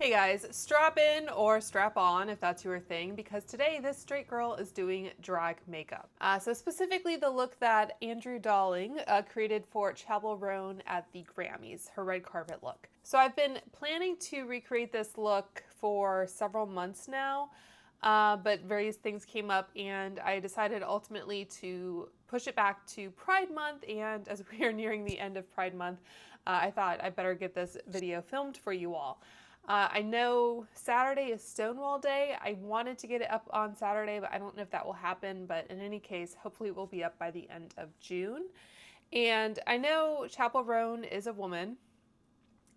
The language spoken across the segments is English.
Hey guys, strap in or strap on if that's your thing, because today this straight girl is doing drag makeup. So specifically the look that Andrew Darling created for Chappell at the Grammys, her red carpet look. So I've been planning to recreate this look for several months now, but various things came up and I decided ultimately to push it back to Pride Month, and as we are nearing the end of Pride Month, I thought I better get this video filmed for you all. I know Saturday is Stonewall Day. I wanted to get it up on Saturday, but I don't know if that will happen. But in any case, hopefully it will be up by the end of June. And I know Chappell is a woman.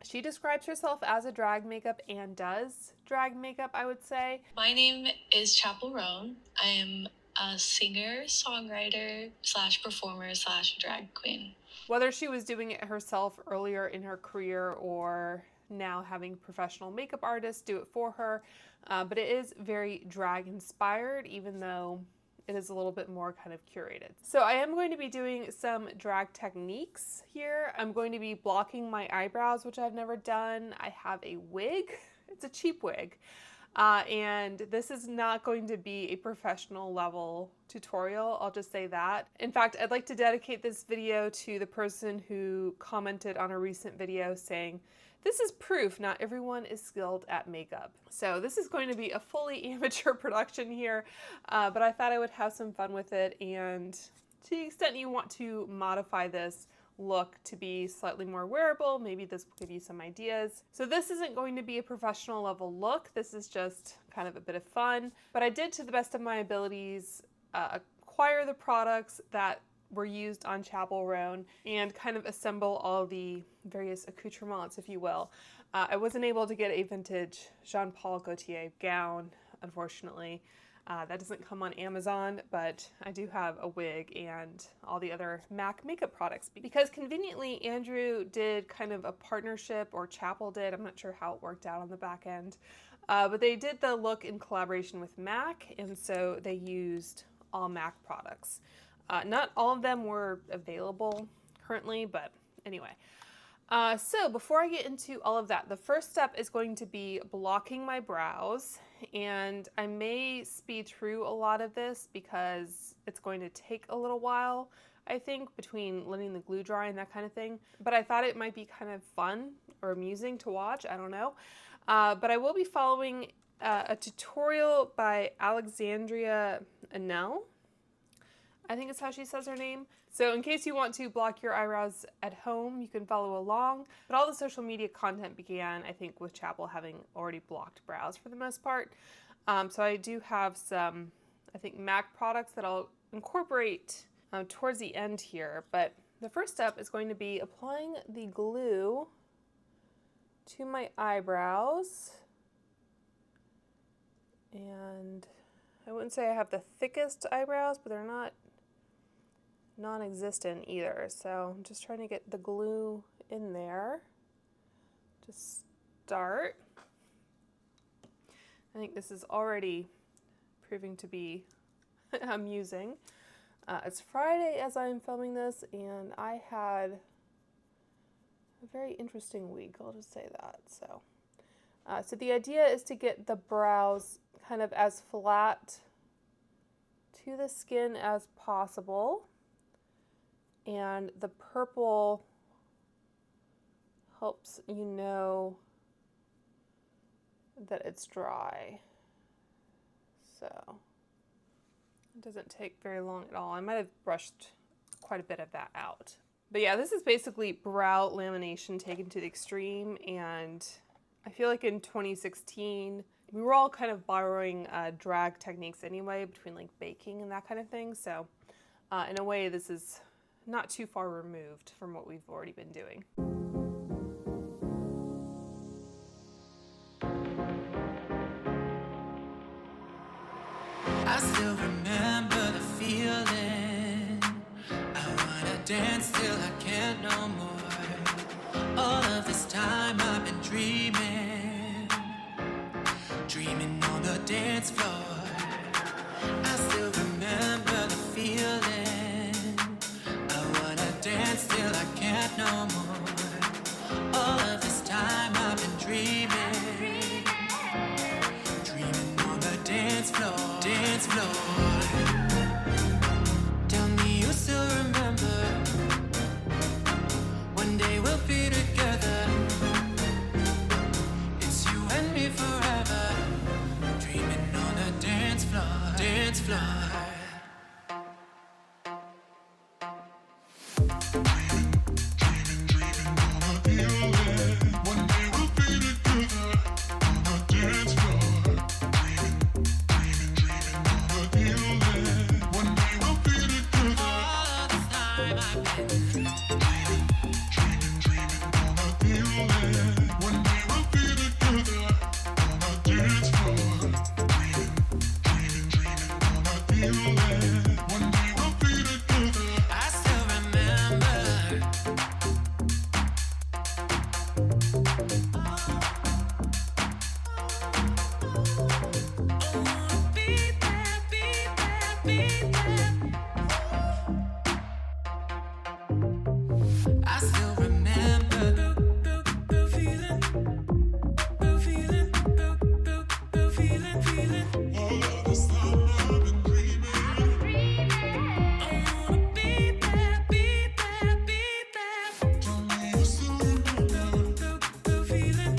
She describes herself as a drag makeup and does drag makeup, I would say. My name is Chappell. I am a singer, songwriter, / performer / drag queen. Whether she was doing it herself earlier in her career or now having professional makeup artists do it for her, but it is very drag inspired, even though it is a little bit more kind of curated. So I am going to be doing some drag techniques here. I'm going to be blocking my eyebrows, which I've never done. I have a wig. It's a cheap wig. And this is not going to be a professional level tutorial, I'll just say that. In fact, I'd like to dedicate this video to the person who commented on a recent video saying, "This is proof not everyone is skilled at makeup." So this is going to be a fully amateur production here, but I thought I would have some fun with it, and to the extent you want to modify this look to be slightly more wearable, maybe this will give you some ideas. So this isn't going to be a professional level look, this is just kind of a bit of fun, but I did, to the best of my abilities, acquire the products that were used on Chappell and kind of assemble all the various accoutrements, if you will. I wasn't able to get a vintage Jean-Paul Gaultier gown, unfortunately. That doesn't come on Amazon, but I do have a wig and all the other MAC makeup products. Because conveniently, Andrew did kind of a partnership, or Chappell did, I'm not sure how it worked out on the back end, but they did the look in collaboration with MAC, and so they used all MAC products. Not all of them were available currently, but anyway. So before I get into all of that, the first step is going to be blocking my brows, and I may speed through a lot of this because it's going to take a little while, I think, between letting the glue dry and that kind of thing. But I thought it might be kind of fun or amusing to watch, I don't know. But I will be following a tutorial by Alexandria Anel, I think is how she says her name. So in case you want to block your eyebrows at home, you can follow along. But all the social media content began, I think, with Chappell having already blocked brows for the most part. So I do have some, I think, MAC products that I'll incorporate towards the end here. But the first step is going to be applying the glue to my eyebrows. And I wouldn't say I have the thickest eyebrows, but they're not non-existent either, so I'm just trying to get the glue in there to start. I think this is already proving to be amusing. It's Friday as I'm filming this, and I had a very interesting week, I'll just say that. So the idea is to get the brows kind of as flat to the skin as possible. And the purple helps you know that it's dry. So it doesn't take very long at all. I might have brushed quite a bit of that out. But yeah, this is basically brow lamination taken to the extreme, and I feel like in 2016, we were all kind of borrowing drag techniques anyway, between like baking and that kind of thing. So in a way, this is not too far removed from what we've already been doing. I still remember the feeling. I wanna dance till I can't no more. All of this time I've been dreaming on the dance floor. I still remember the feeling. Dance till I can't no more. All of this time I've been dreaming dance floor. Tell me you still remember. One day we'll be together. It's you and me forever. Dreaming on the dance floor, dance floor. I still remember the feeling, feeling. All of this time I've been dreaming. I wanna be there, be there, be there. Tell me you still remember the feeling,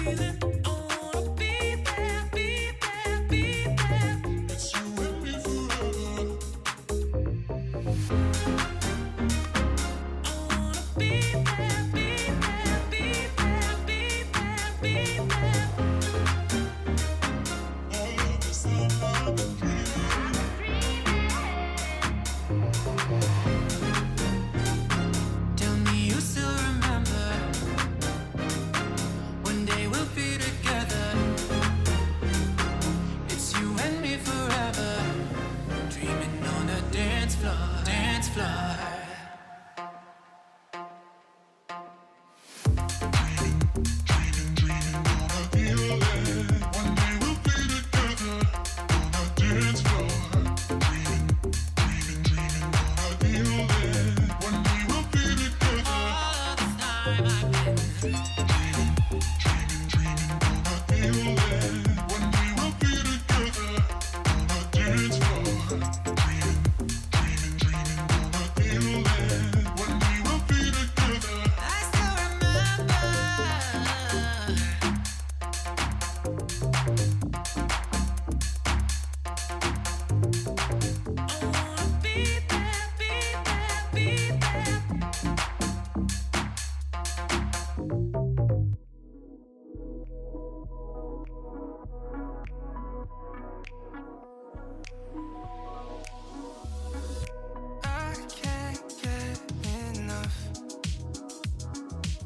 feeling. I wanna be there, be there, be there. It's you and me forever. Tell me you still remember. One day we'll be together. It's you and me forever. Dreaming on the dance floor, dance floor. I can't get enough.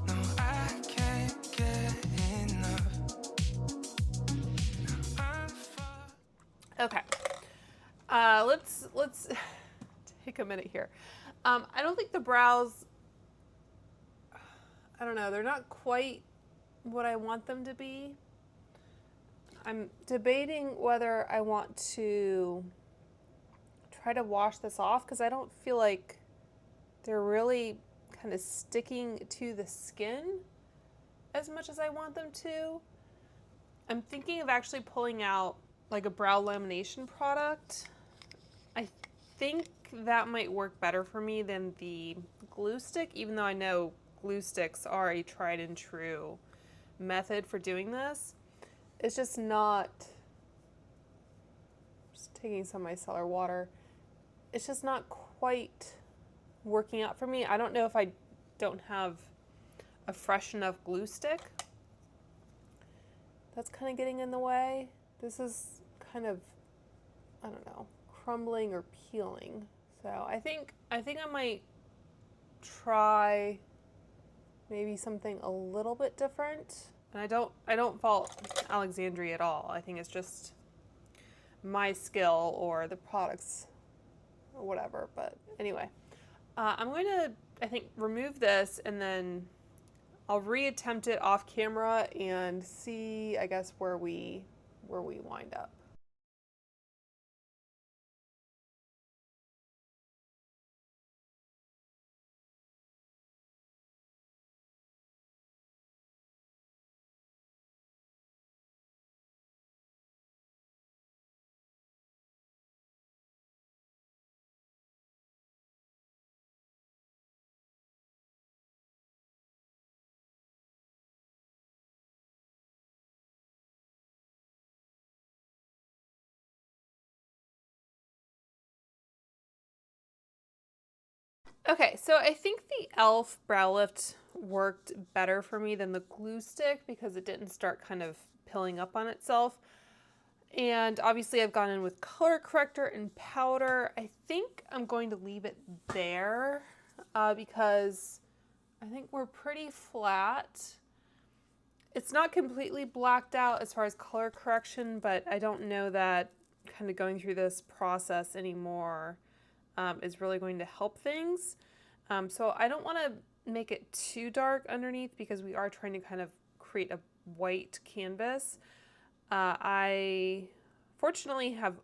No, I can't get enough. Okay. Let's take a minute here. I don't think the brows, I don't know, they're not quite what I want them to be. I'm debating whether I want to try to wash this off because I don't feel like they're really kind of sticking to the skin as much as I want them to. I'm thinking of actually pulling out like a brow lamination product. I think that might work better for me than the glue stick, even though I know glue sticks are a tried and true method for doing this. It's just not, just taking some of my micellar water, it's just not quite working out for me. I don't know if I don't have a fresh enough glue stick. That's kind of getting in the way. This is kind of, I don't know, crumbling or peeling. So I think I might try maybe something a little bit different. And I don't fault Alexandria at all. I think it's just my skill or the products or whatever. But anyway, I'm going to, I think, remove this and then I'll reattempt it off camera and see, I guess, where we wind up. Okay, so I think the e.l.f. brow lift worked better for me than the glue stick because it didn't start kind of pilling up on itself. And obviously I've gone in with color corrector and powder. I think I'm going to leave it there because I think we're pretty flat. It's not completely blacked out as far as color correction, but I don't know that kind of going through this process anymore is really going to help things. So I don't want to make it too dark underneath because we are trying to kind of create a white canvas. I fortunately have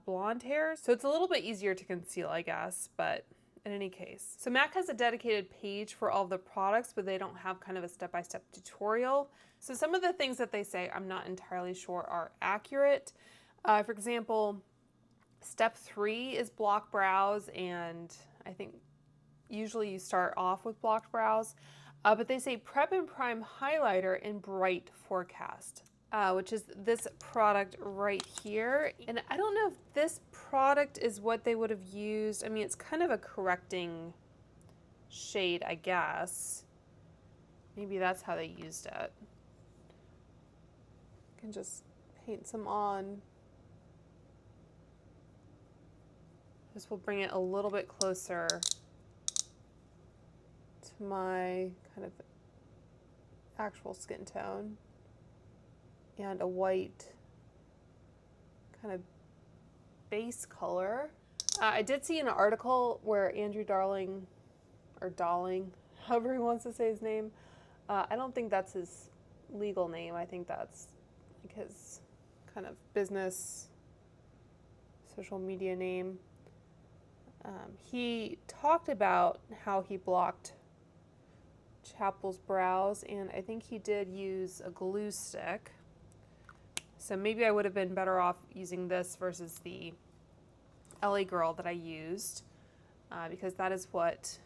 blonde hair, so it's a little bit easier to conceal, I guess, but in any case. So MAC has a dedicated page for all of the products, but they don't have kind of a step-by-step tutorial. So some of the things that they say I'm not entirely sure are accurate. For example, step 3 is block brows, and I think usually you start off with blocked brows, but they say prep and prime highlighter in bright forecast. Which is this product right here. And I don't know if this product is what they would have used. I mean, it's kind of a correcting shade, I guess. Maybe that's how they used it. I can just paint some on. This will bring it a little bit closer to my kind of actual skin tone. And a white kind of base color. I did see an article where Andrew Darling, or Darling, however he wants to say his name, I don't think that's his legal name. I think that's like his kind of business, social media name. He talked about how he blocked Chappell's brows, and I think he did use a glue stick. So maybe I would have been better off using this versus the LA Girl that I used because that is what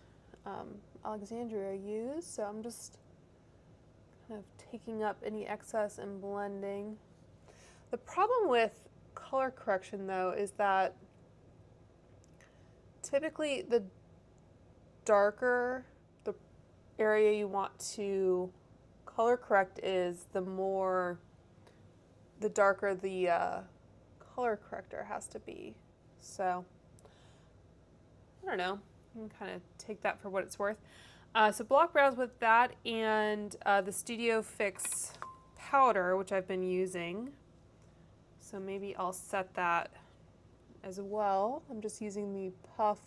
Alexandria used. So I'm just kind of taking up any excess and blending. The problem with color correction though is that typically the darker the area you want to color correct is, the darker the color corrector has to be. So, I don't know. You can kind of take that for what it's worth. So block brows with that and the Studio Fix powder, which I've been using. So maybe I'll set that as well. I'm just using the puff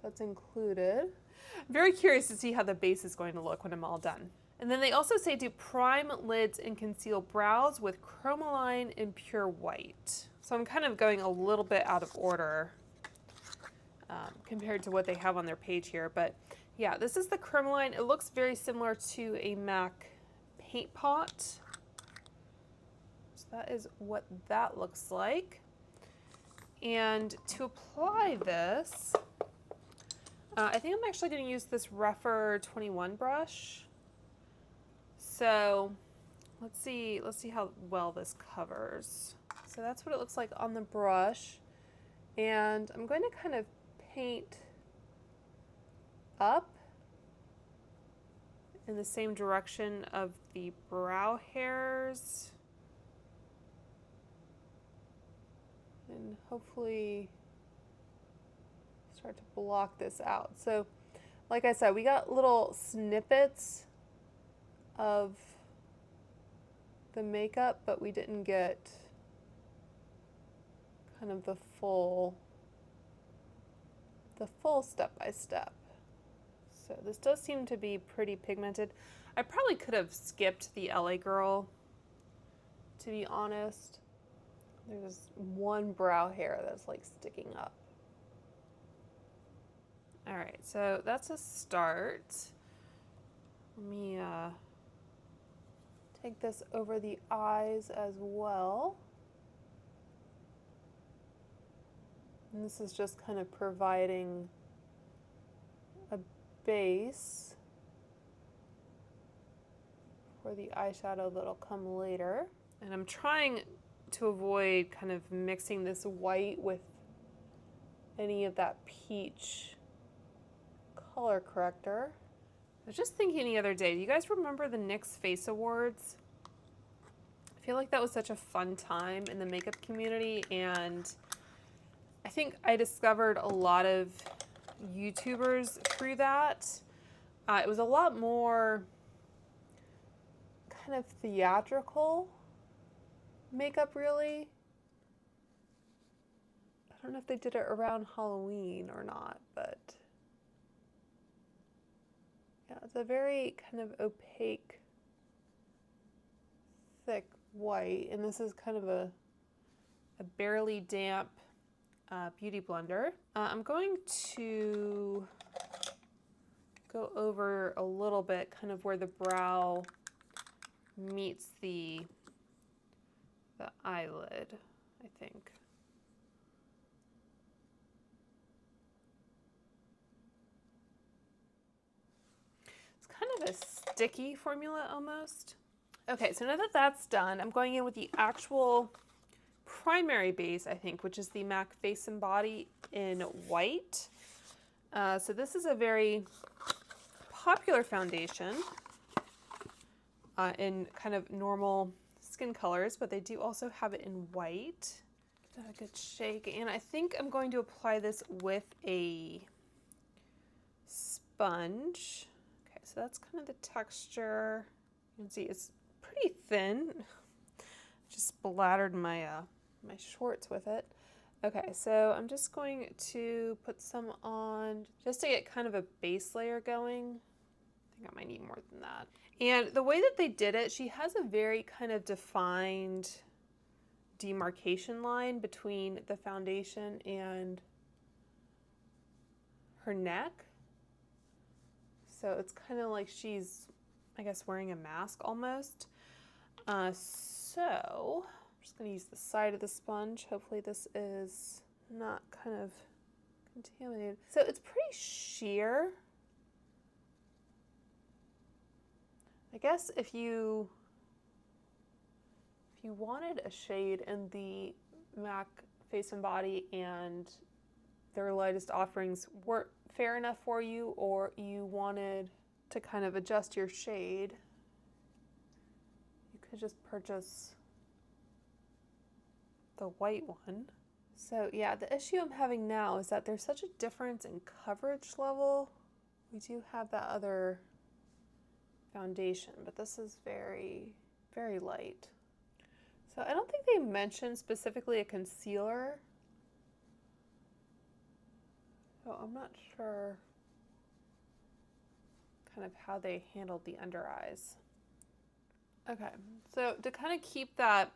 that's included. I'm very curious to see how the base is going to look when I'm all done. And then they also say to prime lids and conceal brows with Chromoline and Pure White. So I'm kind of going a little bit out of order compared to what they have on their page here. But yeah, this is the Chromoline. It looks very similar to a MAC paint pot. So that is what that looks like. And to apply this, I think I'm actually going to use this Rephr 21 brush. So let's see how well this covers. So that's what it looks like on the brush. And I'm going to kind of paint up in the same direction of the brow hairs. And hopefully start to block this out. So like I said, we got little snippets of the makeup, but we didn't get kind of the full step-by-step. So this does seem to be pretty pigmented. I probably could have skipped the LA Girl, to be honest. There's one brow hair that's like sticking up. All right, so that's a start. Let me take this over the eyes as well. And this is just kind of providing a base for the eyeshadow that'll come later. And I'm trying to avoid kind of mixing this white with any of that peach color corrector. I was just thinking the other day, do you guys remember the NYX Face Awards? I feel like that was such a fun time in the makeup community, and I think I discovered a lot of YouTubers through that. It was a lot more kind of theatrical makeup, really. I don't know if they did it around Halloween or not, but yeah, it's a very kind of opaque, thick white, and this is kind of a barely damp beauty blender. I'm going to go over a little bit kind of where the brow meets the eyelid, I think. It's kind of a sticky formula almost. Okay, so now that that's done, I'm going in with the actual primary base, I think, which is the MAC Face and Body in white. So this is a very popular foundation in kind of normal skin colors, but they do also have it in white. Give that a good shake, and I think I'm going to apply this with a sponge. Okay, so that's kind of the texture. You can see it's pretty thin. Just splattered my my shorts with it. Okay, so I'm just going to put some on just to get kind of a base layer going. I think I might need more than that. And the way that they did it, she has a very kind of defined demarcation line between the foundation and her neck. So it's kind of like she's, I guess, wearing a mask almost. So I'm just going to use the side of the sponge. Hopefully this is not kind of contaminated. So it's pretty sheer. I guess if you wanted a shade in the MAC Face and Body and their lightest offerings weren't fair enough for you, or you wanted to kind of adjust your shade, you could just purchase the white one. So yeah, the issue I'm having now is that there's such a difference in coverage level. We do have that other foundation, but this is very, very light. So I don't think they mentioned specifically a concealer. So I'm not sure kind of how they handled the under eyes. Okay, so to kind of keep that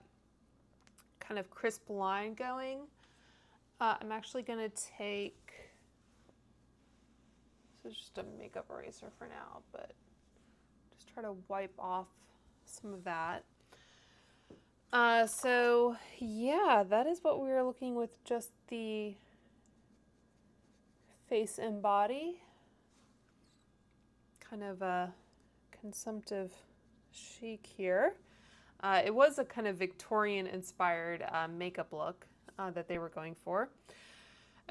kind of crisp line going, I'm actually going to take, this is just a makeup eraser for now, but just try to wipe off some of that. So yeah, that is what we were looking with just the face and body. Kind of a consumptive chic here. It was a kind of Victorian inspired makeup look that they were going for.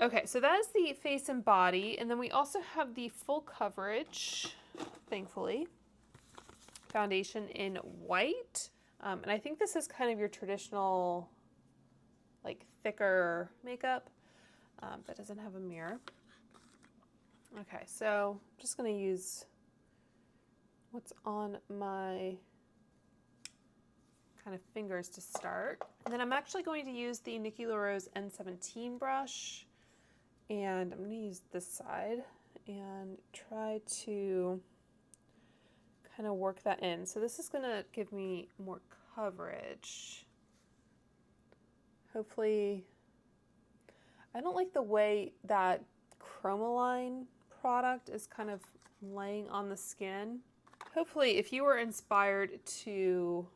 Okay, so that is the face and body, and then we also have the full coverage, thankfully, foundation in white. And I think this is kind of your traditional, like, thicker makeup that doesn't have a mirror. Okay, so I'm just going to use what's on my kind of fingers to start. And then I'm actually going to use the Nikki LaRose N17 brush, and I'm going to use this side and try to kind of work that in. So this is going to give me more coverage. Hopefully, I don't like the way that Chromaline product is kind of laying on the skin. Hopefully, if you were inspired to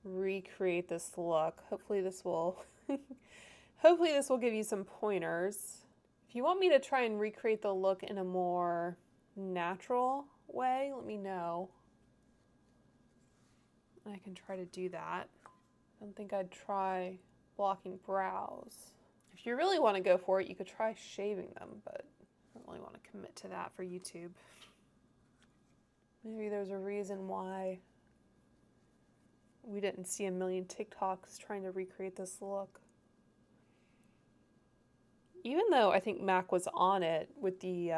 recreate this look, hopefully this will hopefully this will give you some pointers. If you want me to try and recreate the look in a more natural way, let me know. I can try to do that. I don't think I'd try blocking brows. If If you really want to go for it, you could try shaving them, but I don't really want to commit to that for YouTube. Maybe there's a reason why we didn't see a million TikToks trying to recreate this look. Even though I think Mac was on it with the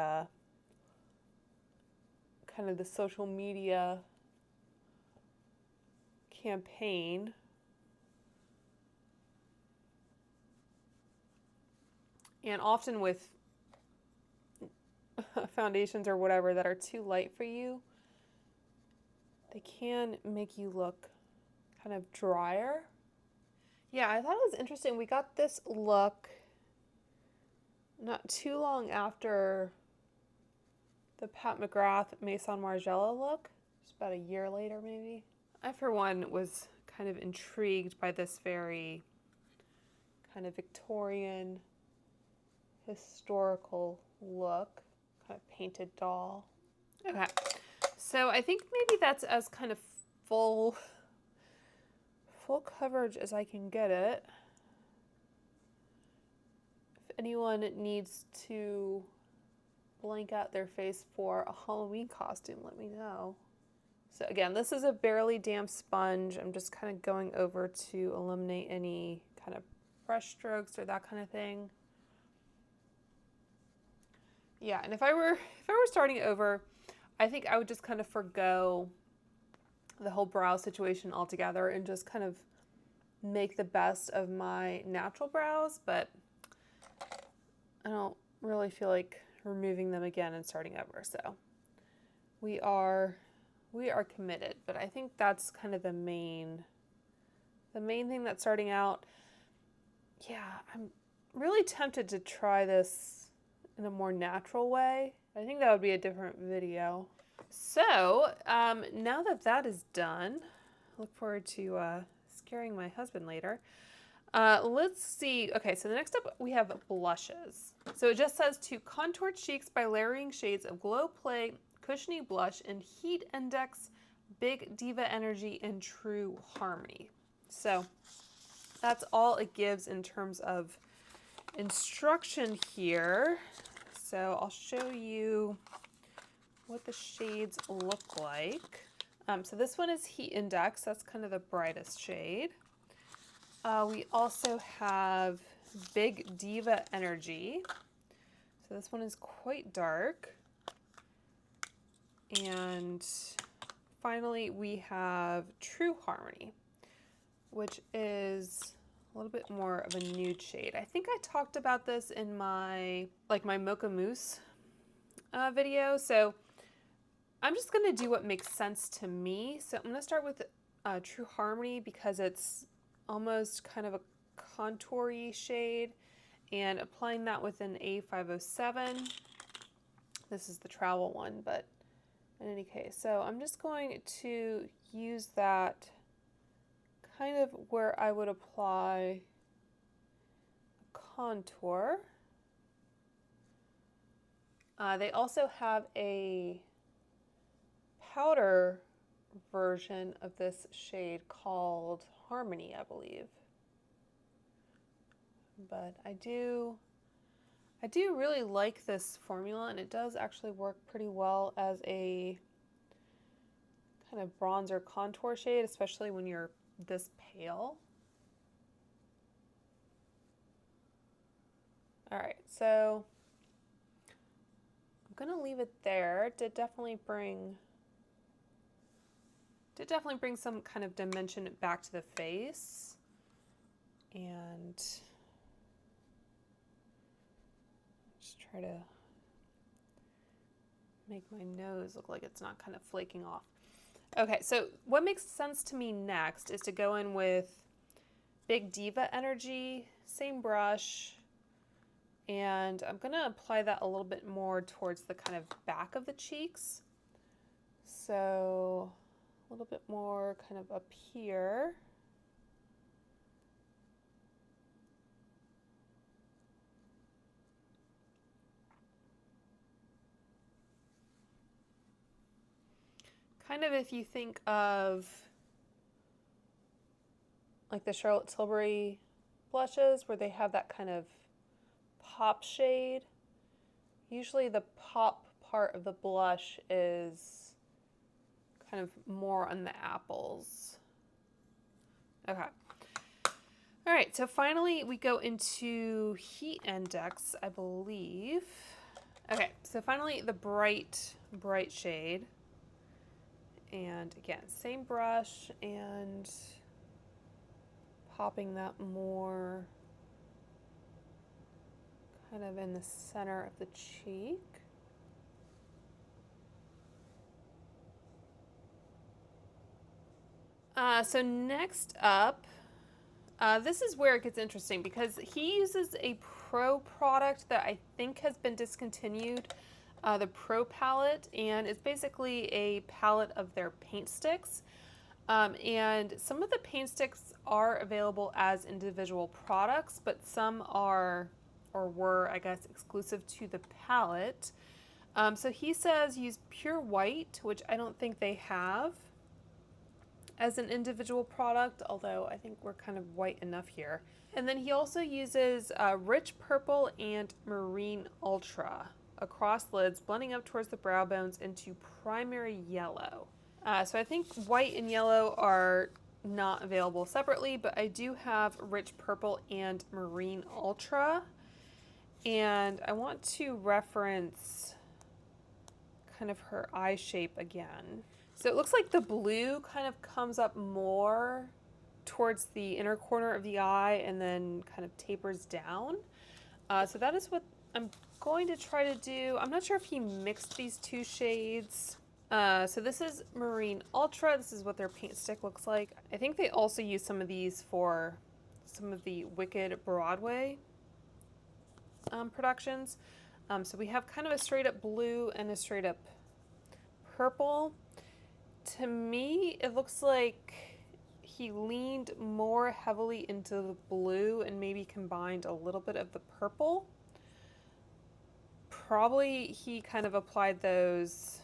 kind of the social media campaign. And often with foundations or whatever that are too light for you, they can make you look kind of drier. Yeah, I thought it was interesting. We got this look not too long after the Pat McGrath Maison Margiela look, just about a year later maybe. I, for one, was kind of intrigued by this very kind of Victorian, historical look, kind of painted doll. Okay, so I think maybe that's as kind of full coverage as I can get it. If anyone needs to blank out their face for a Halloween costume, let me know. So again, this is a barely damp sponge. I'm just kind of going over to eliminate any kind of brush strokes or that kind of thing. Yeah, and if I were starting over, I think I would just kind of forgo the whole brow situation altogether and just kind of make the best of my natural brows, but I don't really feel like removing them again and starting over. So we are committed, but I think that's kind of the main thing that's starting out. Yeah, I'm really tempted to try this in a more natural way. I think that would be a different video. So now that is done, I look forward to scaring my husband later. Let's see. Okay, so the next up we have blushes. So it just says to contour cheeks by layering shades of Glow Play, Cushiony Blush, and Heat Index, Big Diva Energy, and True Harmony. So that's all it gives in terms of instruction here. So I'll show you what the shades look like. So this one is Heat Index. That's kind of the brightest shade. We also have Big Diva Energy. So this one is quite dark. And finally, we have True Harmony, which is a little bit more of a nude shade. I think I talked about this in my Mocha Mousse video. So I'm just gonna do what makes sense to me. So I'm gonna start with True Harmony because it's almost kind of a contour-y shade, and applying that with an A507. This is the travel one, but in any case, so I'm just going to use that kind of where I would apply a contour. They also have a powder version of this shade called Harmony, I believe. But I do really like this formula, and it does actually work pretty well as a kind of bronzer contour shade, especially when you're this pale. All right, so I'm gonna leave it there. It did definitely bring some kind of dimension back to the face, and just try to make my nose look like it's not kind of flaking off. Okay, so what makes sense to me next is to go in with Big Diva Energy, same brush, and I'm gonna apply that a little bit more towards the kind of back of the cheeks. So a little bit more kind of up here. Kind of if you think of like the Charlotte Tilbury blushes where they have that kind of pop shade. Usually the pop part of the blush is kind of more on the apples. Okay. All right, so finally we go into Heat Index, I believe. Okay, so finally the bright shade. And again, same brush and popping that more kind of in the center of the cheek. So next up, this is where it gets interesting because he uses a Pro product that I think has been discontinued, the Pro palette, and it's basically a palette of their paint sticks. And some of the paint sticks are available as individual products, but some are, or were, I guess, exclusive to the palette. So he says use pure white, which I don't think they have as an individual product, although I think we're kind of white enough here. And then he also uses rich purple and marine ultra across lids, blending up towards the brow bones into primary yellow. So I think white and yellow are not available separately, but I do have rich purple and marine ultra. And I want to reference kind of her eye shape again. So it looks like the blue kind of comes up more towards the inner corner of the eye and then kind of tapers down. So that is what I'm going to try to do. I'm not sure if he mixed these two shades. So this is Marine Ultra. This is what their paint stick looks like. I think they also use some of these for some of the Wicked Broadway productions. So we have kind of a straight up blue and a straight up purple. To me, it looks like he leaned more heavily into the blue and maybe combined a little bit of the purple. Probably he kind of applied those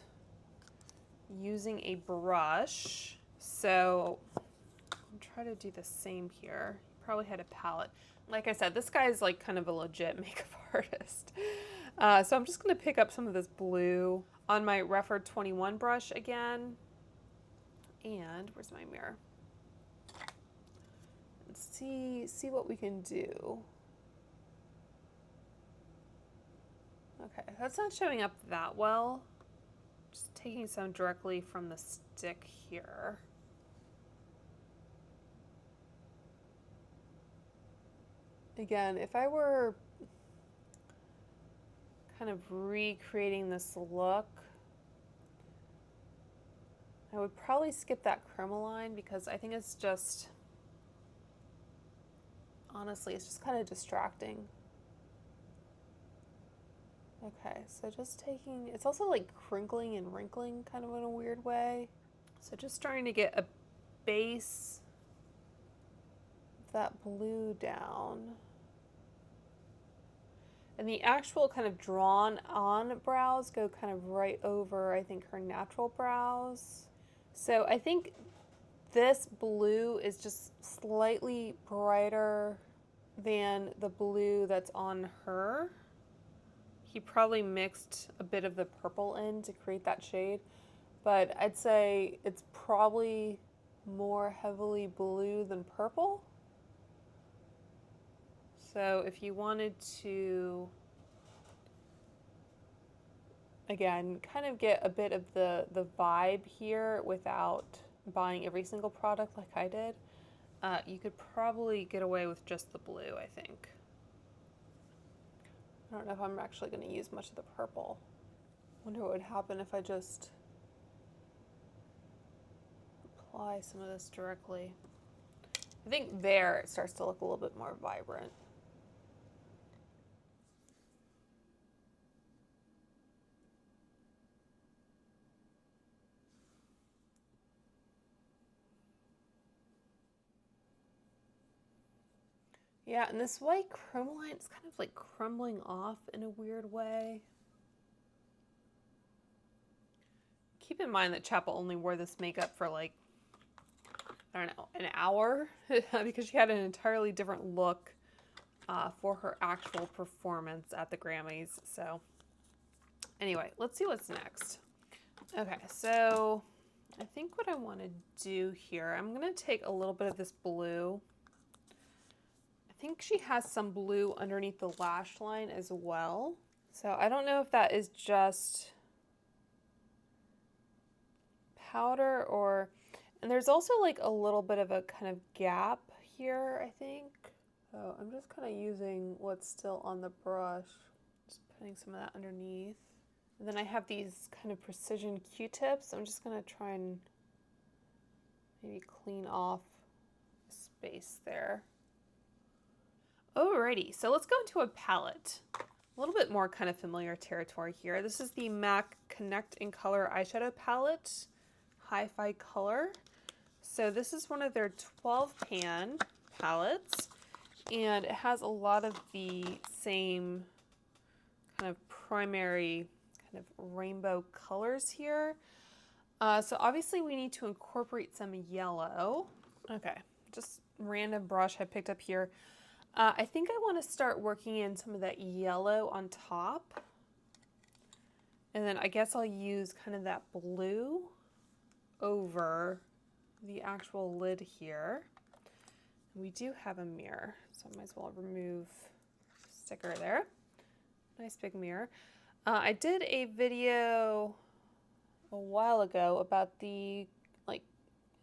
using a brush. So I'll try to do the same here. He probably had a palette. Like I said, this guy is like kind of a legit makeup artist. So I'm just going to pick up some of this blue on my Refer 21 brush again. And where's my mirror? And see what we can do. Okay, that's not showing up that well. Just taking some directly from the stick here. Again, if I were kind of recreating this look, I would probably skip that Chromoline because I think it's just, honestly, it's just kind of distracting. Okay, so just taking, it's also like crinkling and wrinkling kind of in a weird way. So just trying to get a base of that blue down. And the actual kind of drawn on brows go kind of right over, I think, her natural brows. So I think this blue is just slightly brighter than the blue that's on her. He probably mixed a bit of the purple in to create that shade, but I'd say it's probably more heavily blue than purple. So if you wanted to, again, kind of get a bit of the vibe here without buying every single product like I did, you could probably get away with just the blue, I think. I don't know if I'm actually going to use much of the purple. Wonder what would happen if I just apply some of this directly. I think there it starts to look a little bit more vibrant. Yeah, and this white Chromoline is kind of like crumbling off in a weird way. Keep in mind that Chappell only wore this makeup for like, I don't know, an hour because she had an entirely different look for her actual performance at the Grammys. So anyway, let's see what's next. Okay, so I think what I want to do here, I'm going to take a little bit of this blue. I think she has some blue underneath the lash line as well. So I don't know if that is just powder or, and there's also like a little bit of a kind of gap here, I think. So I'm just kind of using what's still on the brush, just putting some of that underneath. And then I have these kind of precision Q-tips. I'm just going to try and maybe clean off the space there. Alrighty, so let's go into a palette. A little bit more kind of familiar territory here. This is the MAC Connect in Color eyeshadow palette, Hi-Fi Color. So this is one of their 12-pan palettes, and it has a lot of the same kind of primary kind of rainbow colors here. So obviously we need to incorporate some yellow. Okay, just random brush I picked up here. I think I want to start working in some of that yellow on top. And then I guess I'll use kind of that blue over the actual lid here. We do have a mirror, so I might as well remove the sticker there. Nice big mirror. I did a video a while ago about the like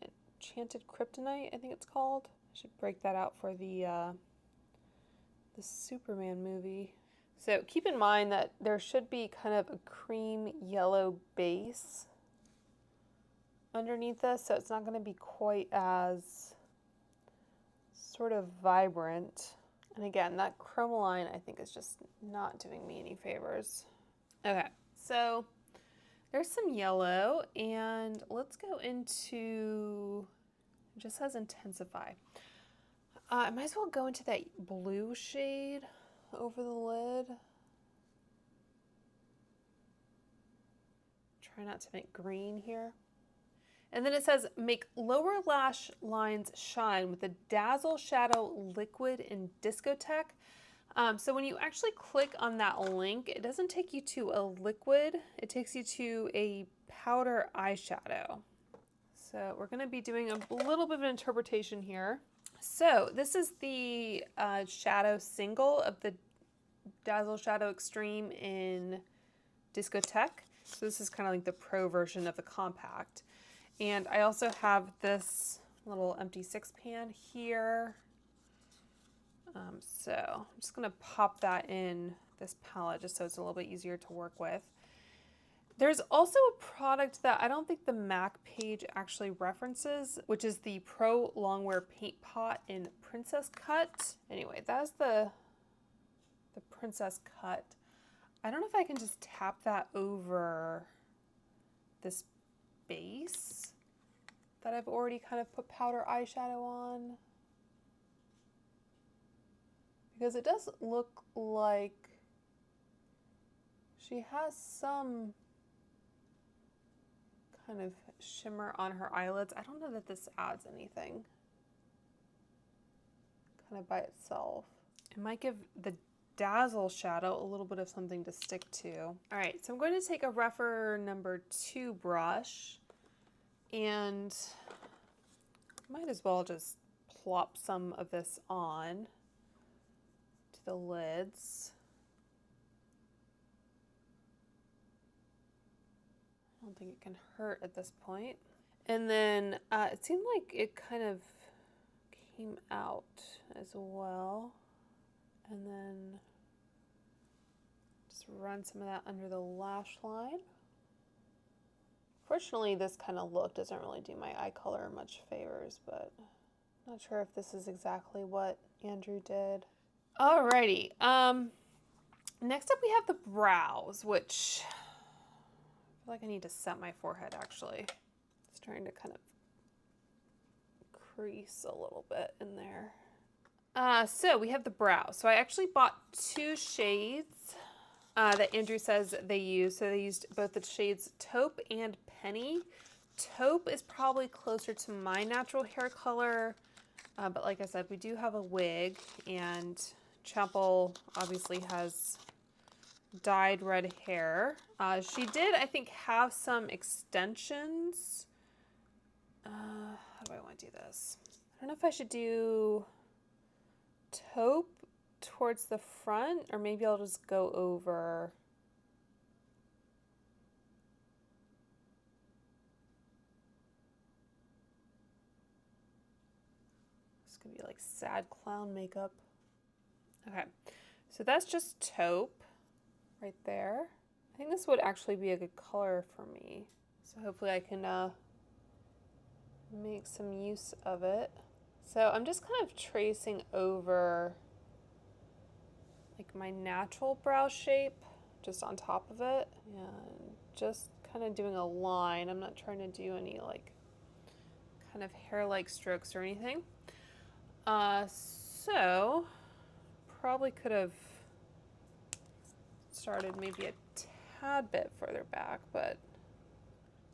Enchanted Kryptonite, I think it's called. I should break that out for the Superman movie. So keep in mind that there should be kind of a cream yellow base underneath this, so it's not going to be quite as sort of vibrant. And again, that chromoline I think is just not doing me any favors. Okay, so there's some yellow, and let's go into, it just says intensify. I might as well go into that blue shade over the lid. Try not to make green here. And then it says, make lower lash lines shine with the Dazzle Shadow Liquid in Discotheque. So when you actually click on that link, it doesn't take you to a liquid, it takes you to a powder eyeshadow. So we're going to be doing a little bit of an interpretation here. So this is the shadow single of the Dazzle Shadow Extreme in Discotheque. So this is kind of like the pro version of the compact. And I also have this little empty 6-pan here. So I'm just going to pop that in this palette just so it's a little bit easier to work with. There's also a product that I don't think the MAC page actually references, which is the Pro Longwear Paint Pot in Princess Cut. Anyway, that's the Princess Cut. I don't know if I can just tap that over this base that I've already kind of put powder eyeshadow on. Because it does look like she has some kind of shimmer on her eyelids. I don't know that this adds anything kind of by itself. It might give the Dazzle Shadow a little bit of something to stick to. All right, so I'm going to take a Rephr number 2 brush and might as well just plop some of this on to the lids. I don't think it can hurt at this point. And then it seemed like it kind of came out as well. And then just run some of that under the lash line. Fortunately, this kind of look doesn't really do my eye color much favors, but I'm not sure if this is exactly what Andrew did. Alrighty, next up we have the brows, which I feel like I need to set my forehead actually. It's trying to kind of crease a little bit in there. So we have the brows. So I actually bought 2 shades that Andrew says they use. So they used both the shades Taupe and Penny. Taupe is probably closer to my natural hair color, but like I said, we do have a wig, and Chappell obviously has dyed red hair. She did, I think, have some extensions. How do I want to do this? I don't know if I should do taupe towards the front, or maybe I'll just go over. This could be like sad clown makeup. Okay, so that's just taupe right there. I think this would actually be a good color for me. So hopefully I can make some use of it. So I'm just kind of tracing over like my natural brow shape just on top of it, and just kind of doing a line. I'm not trying to do any like kind of hair-like strokes or anything. So probably could have started maybe a tad bit further back, but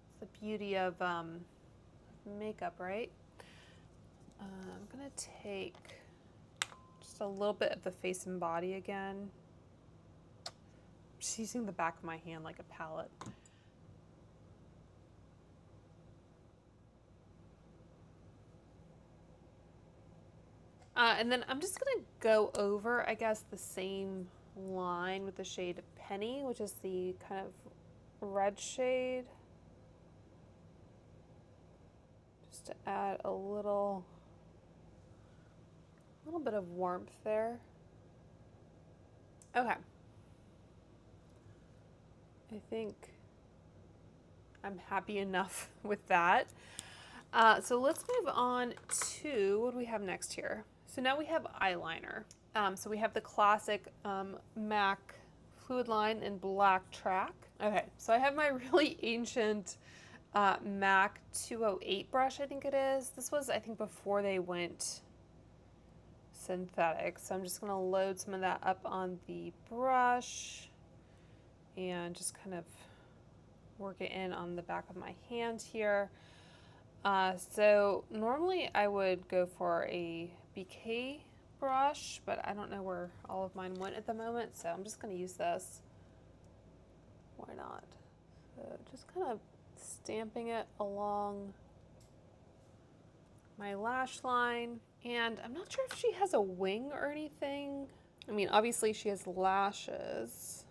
it's the beauty of makeup, right? I'm gonna take just a little bit of the face and body again. I'm just using the back of my hand like a palette. And then I'm just gonna go over, I guess, the same line with the shade Penny, which is the kind of red shade. Just to add a little bit of warmth there. Okay. I think I'm happy enough with that. So let's move on to, what do we have next here? So now we have eyeliner. So we have the classic MAC Fluid Line in Black Track. Okay, so I have my really ancient MAC 208 brush, I think it is. This was, I think, before they went synthetic. So I'm just gonna load some of that up on the brush and just kind of work it in on the back of my hand here. So normally I would go for a BK brush, but I don't know where all of mine went at the moment, so I'm just going to use this. Why not? So just kind of stamping it along my lash line. And I'm not sure if she has a wing or anything. I mean, obviously she has lashes.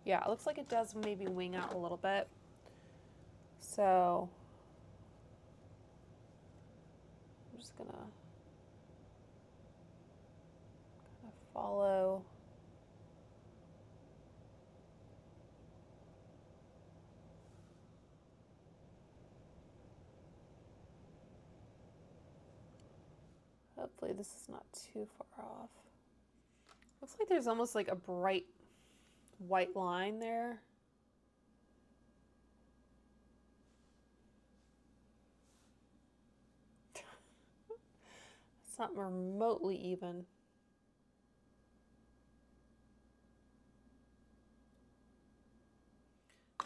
Yeah, it looks like it does maybe wing out a little bit. So I'm just gonna kind of follow hopefully this is not too far off. Looks like there's almost like a bright white line there. It's not remotely even.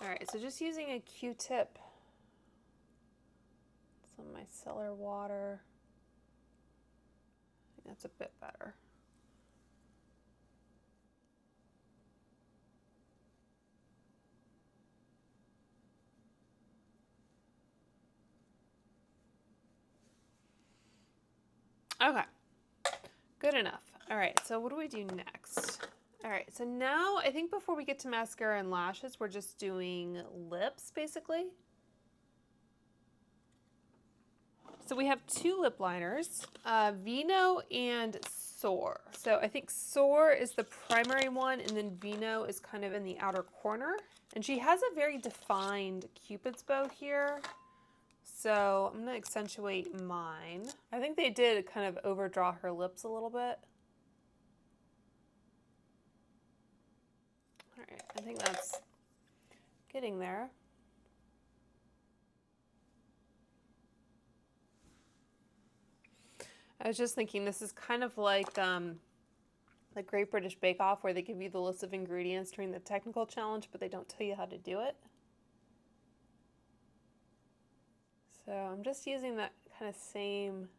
All right, so just using a Q-tip, some of my micellar water. I think that's a bit better. Okay, good enough. All right, so what do we do next? All right, so now I think before we get to mascara and lashes, we're just doing lips basically. So we have two lip liners, Vino and Soar. So I think Soar is the primary one, and then Vino is kind of in the outer corner. And she has a very defined Cupid's bow here. So I'm gonna accentuate mine. I think they did kind of overdraw her lips a little bit. All right, I think that's getting there. I was just thinking this is kind of like the Great British Bake Off, where they give you the list of ingredients during the technical challenge, but they don't tell you how to do it. So I'm just using that kind of same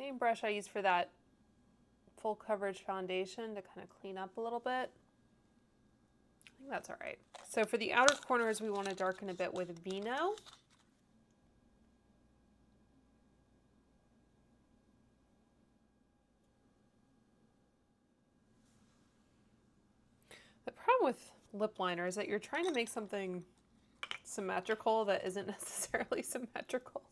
Same brush I used for that full coverage foundation to kind of clean up a little bit. I think that's all right. So for the outer corners, we want to darken a bit with Vino. The problem with lip liner is that you're trying to make something symmetrical that isn't necessarily symmetrical.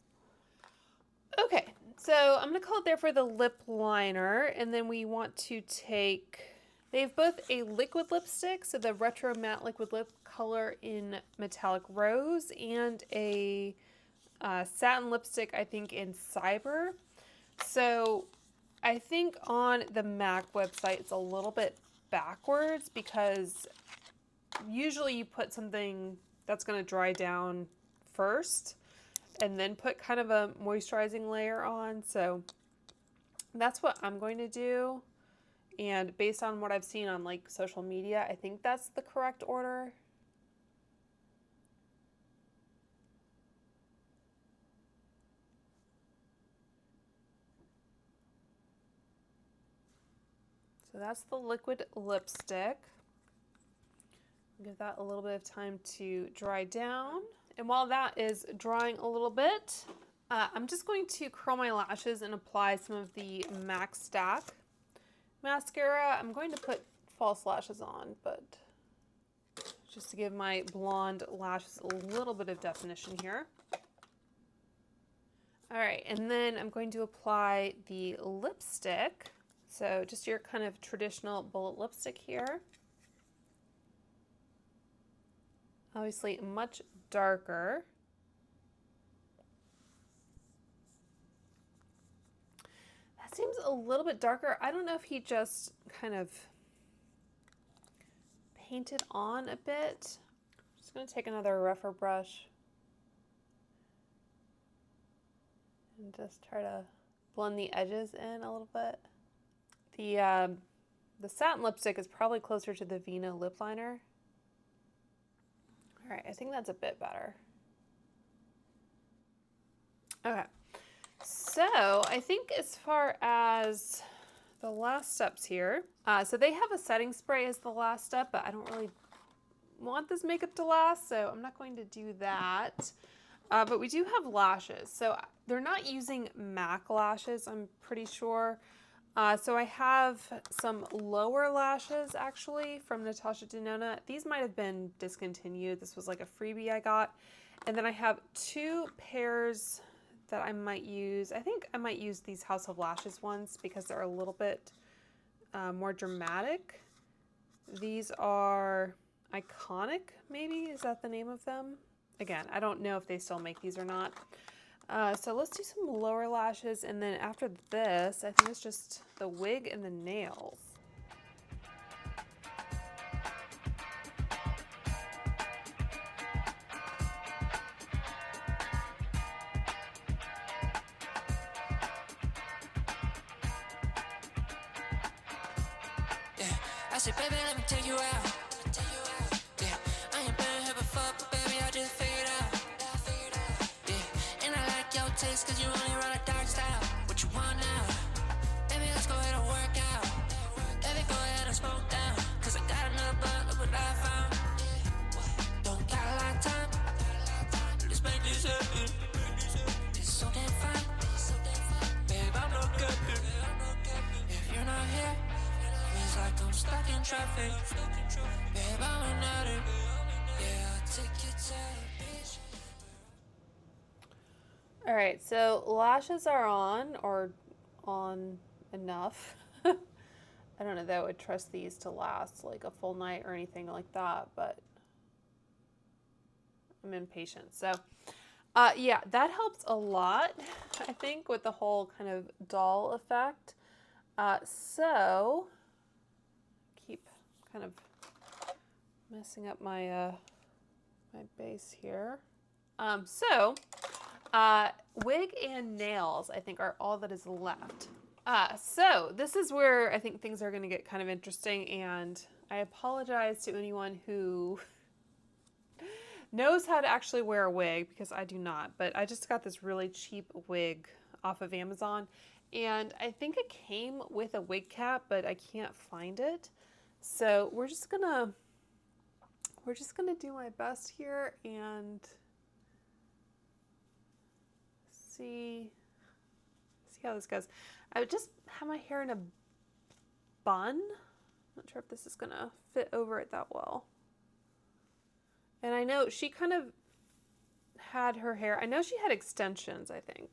Okay, so I'm going to call it there for the lip liner, and then we want to take, they have both a liquid lipstick, so the Retro Matte Liquid Lip color in Metallic Rose, and a satin lipstick, I think, in Cyber. So I think on the MAC website it's a little bit backwards because usually you put something that's going to dry down first and then put kind of a moisturizing layer on. So that's what I'm going to do. And based on what I've seen on like social media, I think that's the correct order. So that's the liquid lipstick. Give that a little bit of time to dry down. And while that is drying a little bit, I'm just going to curl my lashes and apply some of the MAC Stack mascara. I'm going to put false lashes on, but just to give my blonde lashes a little bit of definition here. All right, and then I'm going to apply the lipstick. So just your kind of traditional bullet lipstick here. Obviously much darker. That seems a little bit darker. I don't know if he just kind of painted on a bit. I'm just going to take another rougher brush and just try to blend the edges in a little bit. The satin lipstick is probably closer to the Vino lip liner. All right, I think that's a bit better. Okay, so I think as far as the last steps here, so they have a setting spray as the last step, but I don't really want this makeup to last, so I'm not going to do that. But we do have lashes, so they're not using MAC lashes, I'm pretty sure. So I have some lower lashes actually from Natasha Denona. These might have been discontinued. This was like a freebie I got. And then I have two pairs that I might use. I think I might use these House of Lashes ones because they're a little bit more dramatic. These are Iconic, maybe? Is that the name of them? Again, I don't know if they still make these or not. So let's do some lower lashes, and then after this, I think it's just the wig and the nails. Yeah, I said, baby, let me take you out. Yeah, I ain't been here before, but baby, I just figured out. Yeah, and I like your taste, cause you only run a dark style. What you want now? Baby, let's go ahead and work out. Baby, go ahead and smoke down, cause I got another blunt, look what I found. Don't got a lot of time, let's make this happen. It's so damn fine, babe, I'm no good. If you're not here, it's like I'm stuck in traffic. Babe, I'm an addict. Yeah, I'll take you to the beach. All right, so lashes are on, or on enough. I don't know that I would trust these to last like a full night or anything like that, but I'm impatient. So yeah, that helps a lot, I think, with the whole kind of doll effect. So keep kind of messing up my my base here. Wig and nails, I think, are all that is left. So this is where I think things are going to get kind of interesting, and I apologize to anyone who knows how to actually wear a wig, because I do not, but I just got this really cheap wig off of Amazon, And I think it came with a wig cap, but I can't find it. So we're just gonna do my best here and see how this goes. I would just have my hair in a bun. Not sure if this is gonna fit over it that well. And I know she kind of had her hair, I know she had extensions, I think.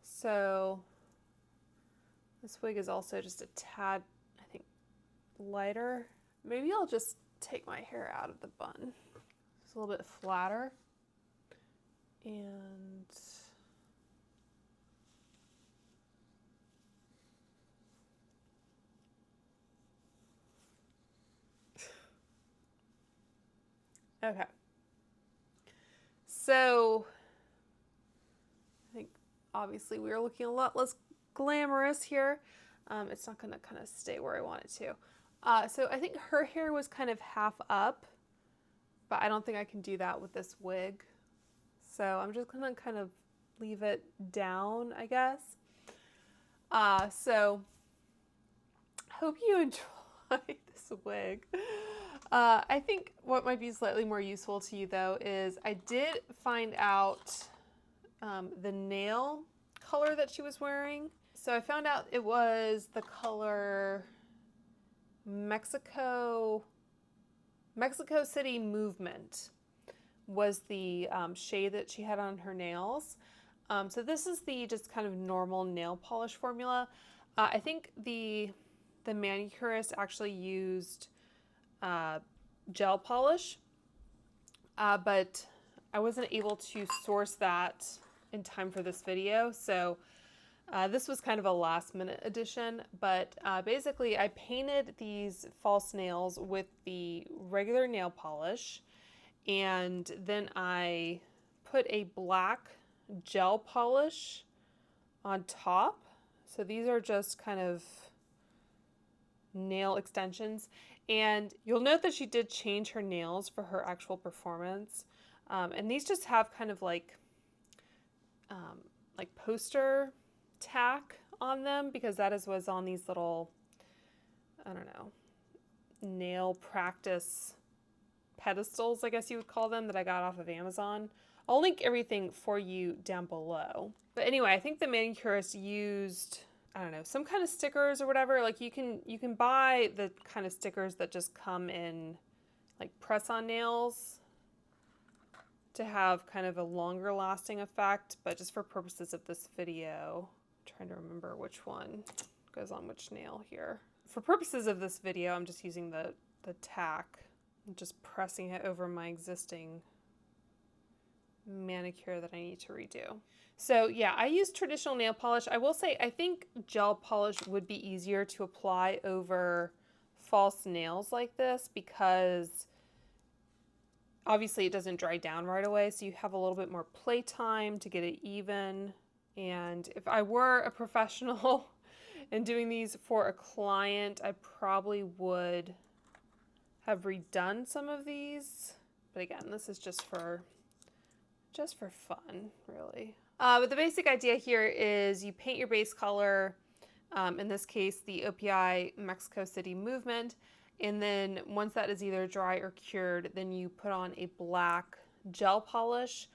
So this wig is also just a tad, I think, lighter. Maybe I'll just take my hair out of the bun. It's a little bit flatter. And okay. So I think obviously we are looking a lot less glamorous here. It's not gonna kind of stay where I want it to. So I think her hair was kind of half up, but I don't think I can do that with this wig. So I'm just gonna kind of leave it down, I guess. So hope you enjoy this wig. I think what might be slightly more useful to you though is I did find out the nail color that she was wearing. So I found out it was the color Mexico City Movement was the shade that she had on her nails. So this is the just kind of normal nail polish formula. I think the manicurist actually used gel polish, but I wasn't able to source that in time for this video. So this was kind of a last minute addition, but basically I painted these false nails with the regular nail polish, and then I put a black gel polish on top. So these are just kind of nail extensions, and you'll note that she did change her nails for her actual performance, and these just have kind of like poster tack on them, because that was on these little, I don't know, nail practice pedestals, I guess you would call them, that I got off of Amazon. I'll link everything for you down below. But anyway, I think the manicurist used, I don't know, some kind of stickers or whatever. Like you can buy the kind of stickers that just come in like press-on nails to have kind of a longer lasting effect, but just for purposes of this video, I'm trying to remember which one goes on which nail here. For purposes of this video, I'm just using the tack and just pressing it over my existing manicure that I need to redo. So yeah, I use traditional nail polish. I will say I think gel polish would be easier to apply over false nails like this, because obviously it doesn't dry down right away, so you have a little bit more play time to get it even. And if I were a professional and doing these for a client, I probably would have redone some of these. But again, this is just for fun, really. But the basic idea here is you paint your base color, in this case, the OPI Mexico City Movement. And then once that is either dry or cured, then you put on a black gel polish.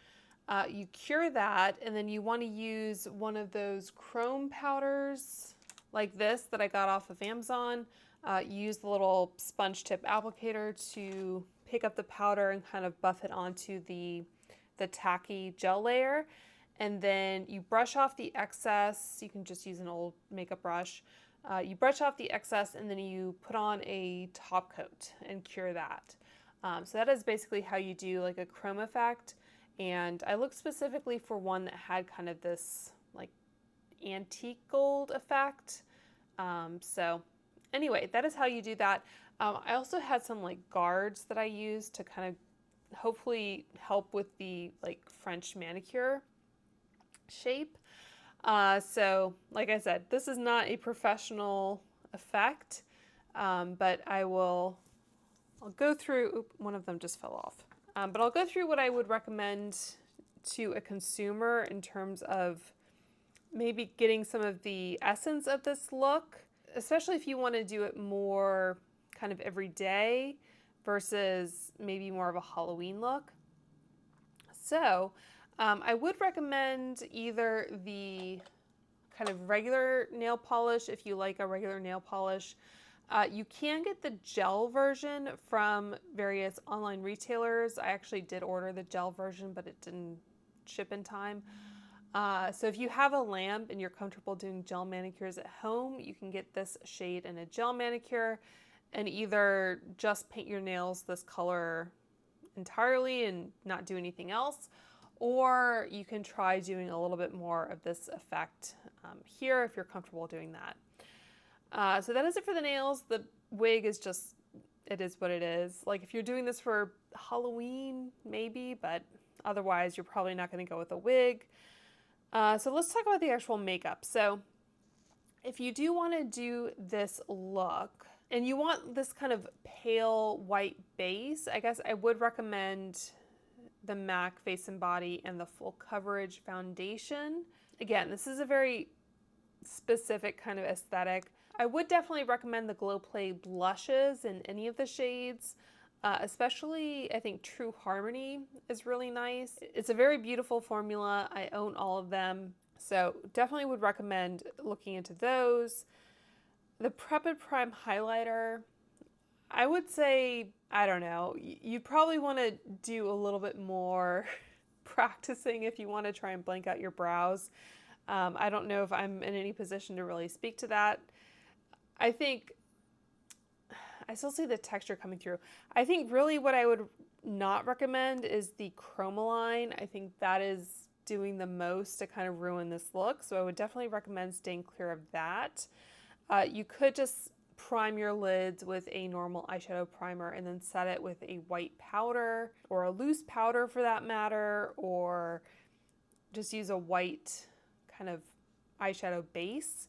You cure that, and then you want to use one of those chrome powders like this that I got off of Amazon. Use the little sponge tip applicator to pick up the powder and kind of buff it onto the tacky gel layer. And then you brush off the excess. You can just use an old makeup brush. You brush off the excess, and then you put on a top coat and cure that. So that is basically how you do like a chrome effect. And I looked specifically for one that had kind of this like antique gold effect. So anyway, that is how you do that. I also had some like guards that I used to kind of hopefully help with the like French manicure shape. So like I said, this is not a professional effect, but I'll go through, one of them just fell off. But I'll go through what I would recommend to a consumer in terms of maybe getting some of the essence of this look, especially if you want to do it more kind of every day versus maybe more of a Halloween look. So I would recommend either the kind of regular nail polish if you like a regular nail polish. You can get the gel version from various online retailers. I actually did order the gel version, but it didn't ship in time. So if you have a lamp and you're comfortable doing gel manicures at home, you can get this shade in a gel manicure and either just paint your nails this color entirely and not do anything else, or you can try doing a little bit more of this effect here if you're comfortable doing that. So that is it for the nails. The wig is just, it is what it is. Like if you're doing this for Halloween, maybe, but otherwise you're probably not going to go with a wig. So let's talk about the actual makeup. So if you do want to do this look and you want this kind of pale white base, I guess I would recommend the MAC Face and Body and the Full Coverage Foundation. Again, this is a very specific kind of aesthetic. I would definitely recommend the Glow Play blushes in any of the shades. Especially, I think True Harmony is really nice. It's a very beautiful formula. I own all of them, so definitely would recommend looking into those. The Prep and Prime highlighter, I would say, I don't know, you'd probably want to do a little bit more practicing if you want to try and blank out your brows. I don't know if I'm in any position to really speak to that. I think I still see the texture coming through. I think really what I would not recommend is the Chromaline. I think that is doing the most to kind of ruin this look. So I would definitely recommend staying clear of that. You could just prime your lids with a normal eyeshadow primer and then set it with a white powder or a loose powder for that matter, or just use a white kind of eyeshadow base.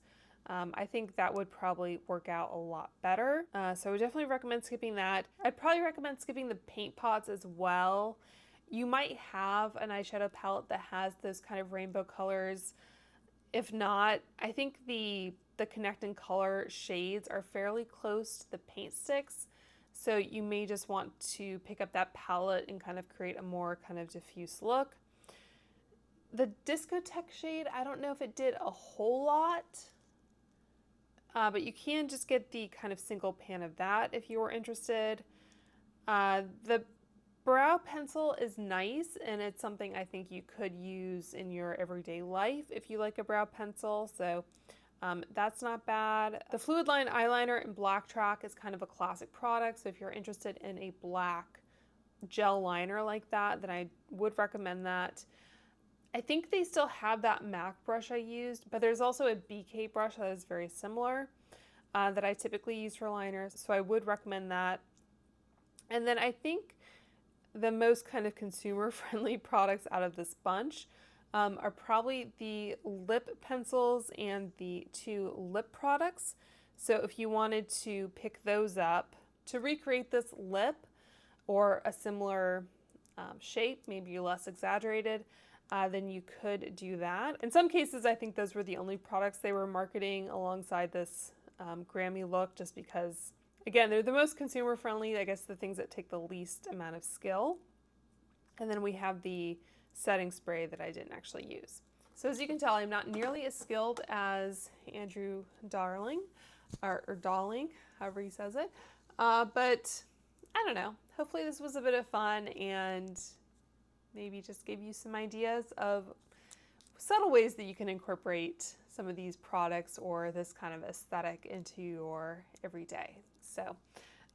I think that would probably work out a lot better. So I would definitely recommend skipping that. I'd probably recommend skipping the paint pots as well. You might have an eyeshadow palette that has those kind of rainbow colors. If not, I think the connecting color shades are fairly close to the paint sticks. So you may just want to pick up that palette and kind of create a more kind of diffuse look. The Discotheque shade, I don't know if it did a whole lot. But you can just get the kind of single pan of that if you were interested. The brow pencil is nice, and it's something I think you could use in your everyday life if you like a brow pencil. So that's not bad. The Fluid Line eyeliner in Black Track is kind of a classic product. So if you're interested in a black gel liner like that, then I would recommend that. I think they still have that MAC brush I used, but there's also a BK brush that is very similar that I typically use for liners, so I would recommend that. And then I think the most kind of consumer-friendly products out of this bunch are probably the lip pencils and the two lip products. So if you wanted to pick those up to recreate this lip or a similar shape, maybe less exaggerated, then you could do that. In some cases, I think those were the only products they were marketing alongside this Grammy look, just because, again, they're the most consumer friendly, I guess the things that take the least amount of skill. And then we have the setting spray that I didn't actually use. So as you can tell, I'm not nearly as skilled as Andrew Darling, or Darling, however he says it. But I don't know, hopefully this was a bit of fun and maybe just give you some ideas of subtle ways that you can incorporate some of these products or this kind of aesthetic into your everyday. So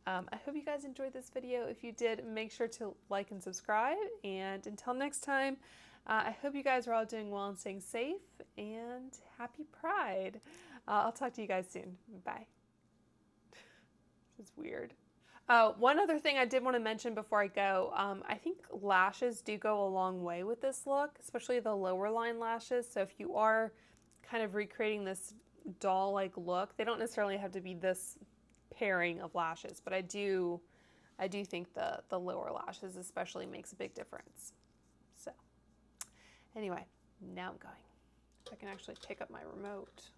I hope you guys enjoyed this video. If you did, make sure to like and subscribe. And until next time, I hope you guys are all doing well and staying safe, and happy Pride. I'll talk to you guys soon. Bye. This is weird. One other thing I did want to mention before I go, I think lashes do go a long way with this look, especially the lower line lashes. So if you are kind of recreating this doll-like look, they don't necessarily have to be this pairing of lashes, but I do think the lower lashes especially makes a big difference. So anyway, now I'm going. I can actually pick up my remote.